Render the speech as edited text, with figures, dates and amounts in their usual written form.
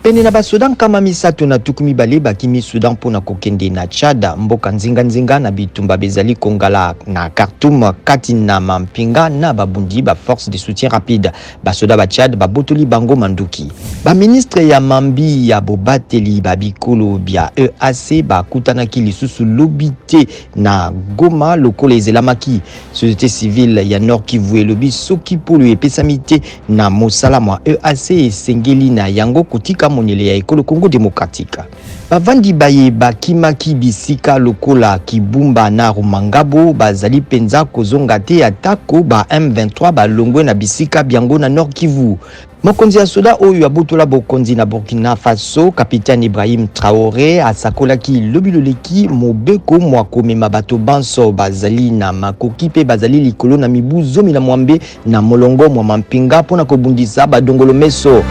Pene na basoda kama misato na tukumi bale bakimi Sudan pona kokende na Chad mboka nzinga na bitumba bezali kongala na Khartoum kati na mampinga na babundi ba force de soutien rapide basoda ba Chad babotoli bango manduki ba ministre ya mambi ya bobateli babikolo bia EAC bakutana ki lisusu lobite na Goma lokolo ezelamaki société civile ya Nord Kivu elobi soki polo epesamite na mosala mwa EAC esengeli na yango kutika monele ya ekolo Congo démocratique. Bavandi baye bakimaki bisika lokola Kibumba na Rumangabo bazali penza kozonga te atako ba M23 balongwe na bisika biango na Nord Kivu. Mokonzi ya soda oyo abotola bokonzi na Burkina Faso, Capitaine Ibrahim Traoré asakolaki lobiloleki mobeko mwa komema bato banso bazali na makoki pe bazali likolo na mibu zomi na mwambe na molongo mwa mampinga pona kobundisa badongolo meso.